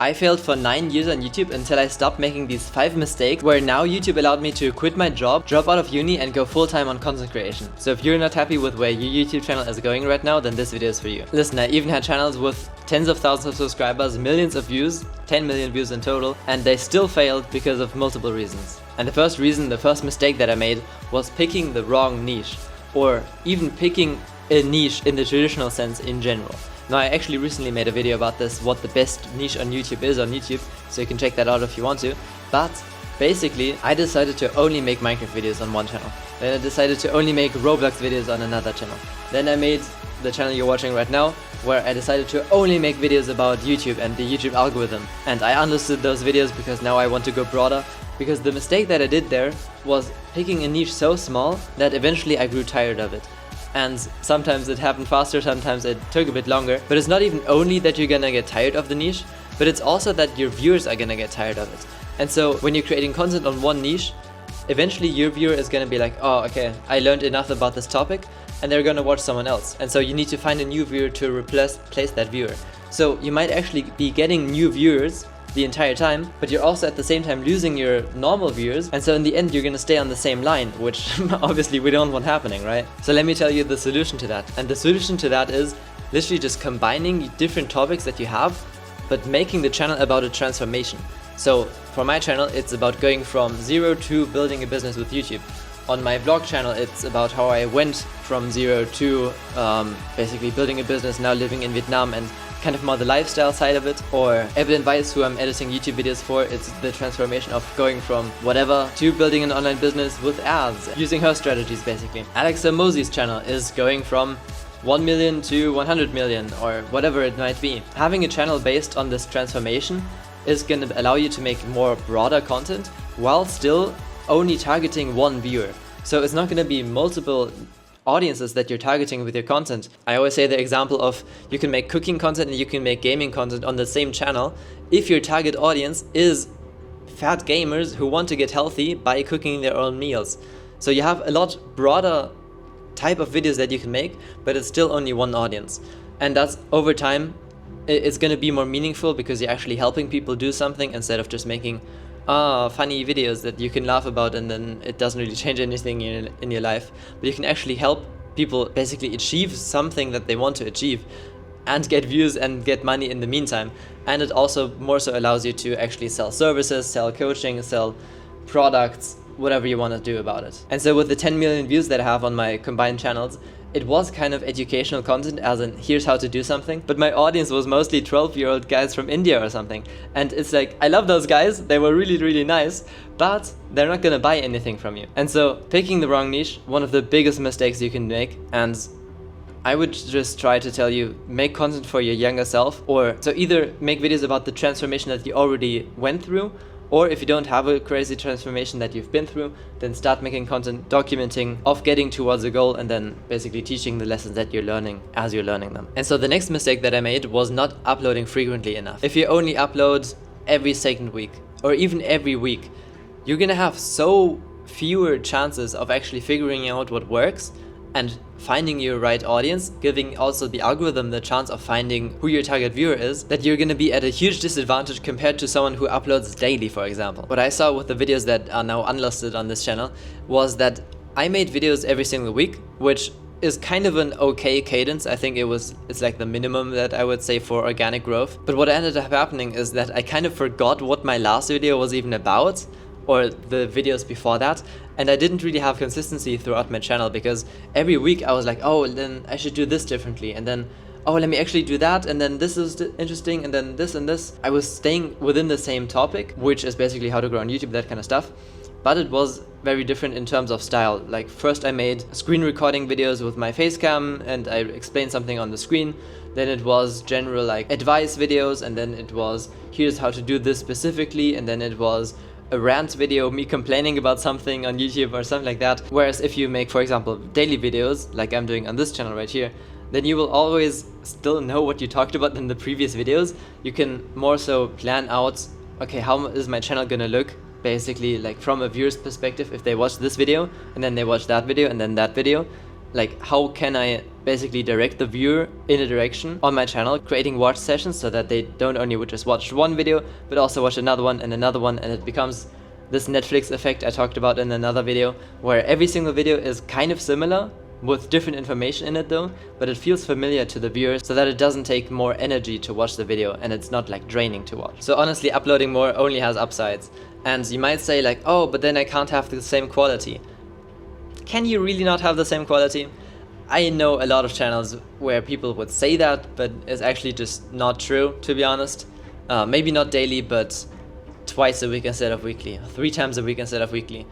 I failed for 9 years on YouTube until I stopped making these 5 mistakes, where now YouTube allowed me to quit my job, drop out of uni and go full-time on content creation. So if you're not happy with where your YouTube channel is going right now, then this video is for you. Listen, I even had channels with tens of thousands of subscribers, millions of views, 10 million views in total, and they still failed because of multiple reasons. And the first mistake that I made was picking the wrong niche, or even picking a niche in the traditional sense in general. Now, I actually recently made a video about this, what the best niche on YouTube is on YouTube, so you can check that out if you want to. But basically, I decided to only make Minecraft videos on one channel. Then I decided to only make Roblox videos on another channel. Then I made the channel you're watching right now, where I decided to only make videos about YouTube and the YouTube algorithm. And I understood those videos because now I want to go broader. Because the mistake that I did there was picking a niche so small that eventually I grew tired of it. And sometimes it happened faster, sometimes it took a bit longer. But it's not even only that you're gonna get tired of the niche, but it's also that your viewers are gonna get tired of it. And so when you're creating content on one niche, eventually your viewer is gonna be like, oh, okay, I learned enough about this topic, and they're gonna watch someone else. And so you need to find a new viewer to replace that viewer. So you might actually be getting new viewers the entire time, but you're also at the same time losing your normal viewers, and so in the end you're gonna stay on the same line, which obviously we don't want happening, right? So let me tell you the solution to that. And the solution to that is literally just combining different topics that you have, but making the channel about a transformation. So for my channel, it's about going from zero to building a business with YouTube. On my vlog channel, it's about how I went from zero to basically building a business, now living in Vietnam, and kind of more the lifestyle side of it. Or Evelyn Weiss, who I'm editing YouTube videos for, it's the transformation of going from whatever to building an online business with ads, using her strategies basically. Alex Mosey's channel is going from 1 million to 100 million, or whatever it might be. Having a channel based on this transformation is going to allow you to make more broader content while still only targeting one viewer. So it's not going to be multiple audiences that you're targeting with your content. I always say the example of you can make cooking content and you can make gaming content on the same channel if your target audience is fat gamers who want to get healthy by cooking their own meals. So you have a lot broader type of videos that you can make, but it's still only one audience. And that's over time, it's going to be more meaningful because you're actually helping people do something instead of just making funny videos that you can laugh about and then it doesn't really change anything in your life. But you can actually help people basically achieve something that they want to achieve and get views and get money in the meantime. And it also more so allows you to actually sell services, sell coaching, sell products, whatever you want to do about it. And so with the 10 million views that I have on my combined channels, it was kind of educational content, as in here's how to do something, but my audience was mostly 12-year-old guys from India or something. And it's like, I love those guys, they were really, really nice, but they're not gonna buy anything from you. And so picking the wrong niche, one of the biggest mistakes you can make, and I would just try to tell you, make content for your younger self, or so either make videos about the transformation that you already went through, or if you don't have a crazy transformation that you've been through, then start making content documenting of getting towards a goal and then basically teaching the lessons that you're learning as you're learning them. And so the next mistake that I made was not uploading frequently enough. If you only upload every second week or even every week, you're gonna have so fewer chances of actually figuring out what works and finding your right audience, giving also the algorithm the chance of finding who your target viewer is, that you're going to be at a huge disadvantage compared to someone who uploads daily, for example. What I saw with the videos that are now unlisted on this channel was that I made videos every single week, which is kind of an okay cadence. I think it's like the minimum that I would say for organic growth. But what ended up happening is that I kind of forgot what my last video was even about, or the videos before that, and I didn't really have consistency throughout my channel, because every week I was like, oh, then I should do this differently, and then, oh, let me actually do that, and then this is interesting, and then this and this. I was staying within the same topic, which is basically how to grow on YouTube, that kind of stuff, but it was very different in terms of style. Like, first I made screen recording videos with my face cam and I explained something on the screen. Then it was general like advice videos, and then it was here's how to do this specifically, and then it was a rant video, me complaining about something on YouTube or something like that. Whereas if you make, for example, daily videos, like I'm doing on this channel right here, then you will always still know what you talked about in the previous videos. You can more so plan out, okay, how is my channel gonna look basically like from a viewer's perspective if they watch this video and then they watch that video and then that video. Like, how can I basically direct the viewer in a direction on my channel, creating watch sessions so that they don't only just watch one video, but also watch another one, and it becomes this Netflix effect I talked about in another video, where every single video is kind of similar, with different information in it though, but it feels familiar to the viewers so that it doesn't take more energy to watch the video and it's not like draining to watch. So honestly, uploading more only has upsides. And you might say like, oh, but then I can't have the same quality. Can you really not have the same quality? I know a lot of channels where people would say that, but it's actually just not true, to be honest. Maybe not daily, but twice a week instead of weekly, 3 times a week instead of weekly.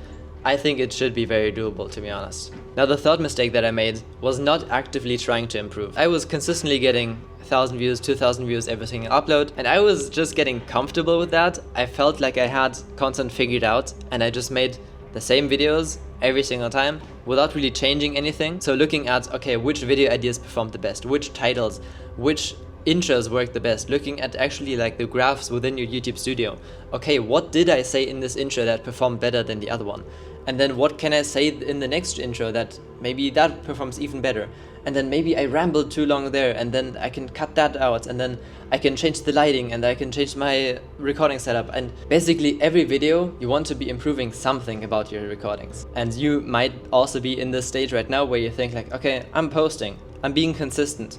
I think it should be very doable, to be honest. Now, the third mistake that I made was not actively trying to improve. I was consistently getting 1,000 views, 2,000 views every single upload, and I was just getting comfortable with that. I felt like I had content figured out, and I just made the same videos every single time without really changing anything. So looking at, okay, which video ideas performed the best, which titles, which intros work the best, looking at actually like the graphs within your YouTube studio. Okay, what did I say in this intro that performed better than the other one? And then what can I say in the next intro that maybe that performs even better? And then maybe I rambled too long there, and then I can cut that out, and then I can change the lighting, and I can change my recording setup. And basically every video you want to be improving something about your recordings. And you might also be in this stage right now where you think like, okay, I'm posting, I'm being consistent.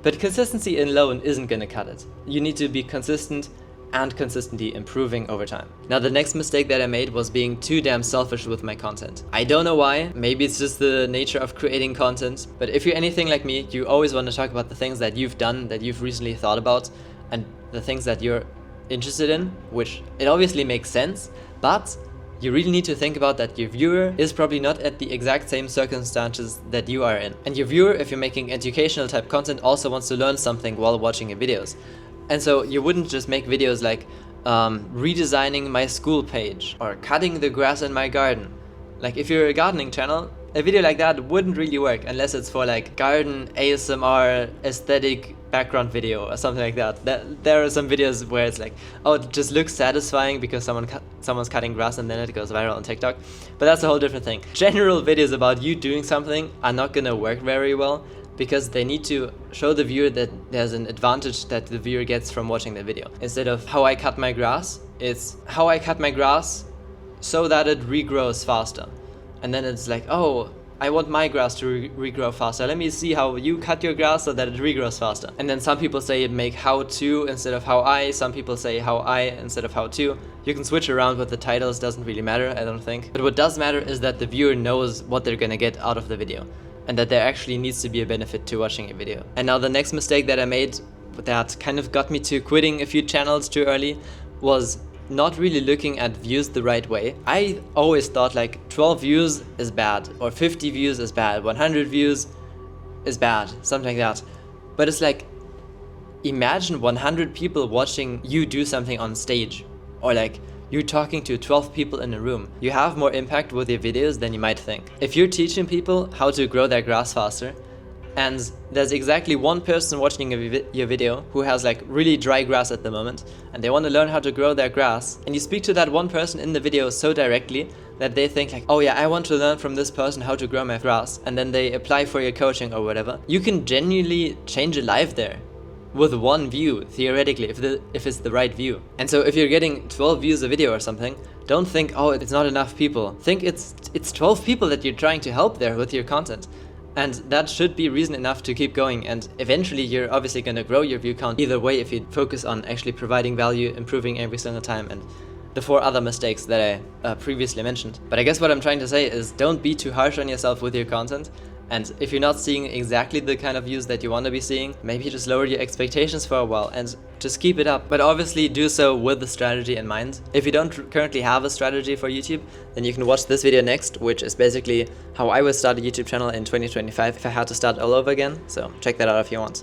But consistency alone isn't gonna cut it. You need to be consistent and consistently improving over time. Now, the next mistake that I made was being too damn selfish with my content. I don't know why, maybe it's just the nature of creating content, but if you're anything like me, you always want to talk about the things that you've done, that you've recently thought about, and the things that you're interested in, which it obviously makes sense, but you really need to think about that your viewer is probably not at the exact same circumstances that you are in. And your viewer, if you're making educational type content, also wants to learn something while watching your videos. And so you wouldn't just make videos like redesigning my school page or cutting the grass in my garden. Like, if you're a gardening channel, a video like that wouldn't really work unless it's for like garden ASMR aesthetic background video or something like that. There are some videos where it's like, oh, it just looks satisfying because someone's cutting grass and then it goes viral on TikTok. But that's a whole different thing. General videos about you doing something are not gonna work very well, because they need to show the viewer that there's an advantage that the viewer gets from watching the video. Instead of how I cut my grass, it's how I cut my grass so that it regrows faster. And then it's like, oh, I want my grass to regrow faster. Let me see how you cut your grass so that it regrows faster. And then some people say make how to instead of how I. Some people say how I instead of how to. You can switch around with the titles, doesn't really matter, I don't think. But what does matter is that the viewer knows what they're gonna get out of the video, and that there actually needs to be a benefit to watching a video. And now the next mistake that I made that kind of got me to quitting a few channels too early was not really looking at views the right way. I always thought like 12 views is bad, or 50 views is bad, 100 views is bad, something like that. But it's like, imagine 100 people watching you do something on stage, or like you're talking to 12 people in a room. You have more impact with your videos than you might think. If you're teaching people how to grow their grass faster, and there's exactly one person watching your video who has like really dry grass at the moment, and they want to learn how to grow their grass, and you speak to that one person in the video so directly that they think like, oh yeah, I want to learn from this person how to grow my grass, and then they apply for your coaching or whatever, you can genuinely change a life there with one view, theoretically, if it's the right view. And so if you're getting 12 views a video or something, don't think, oh, it's not enough people. Think it's 12 people that you're trying to help there with your content. And that should be reason enough to keep going, and eventually you're obviously going to grow your view count either way if you focus on actually providing value, improving every single time, and the 4 other mistakes that I previously mentioned. But I guess what I'm trying to say is don't be too harsh on yourself with your content. And if you're not seeing exactly the kind of views that you want to be seeing, maybe just lower your expectations for a while and just keep it up. But obviously do so with the strategy in mind. If you don't currently have a strategy for YouTube, then you can watch this video next, which is basically how I would start a YouTube channel in 2025 if I had to start all over again. So check that out if you want.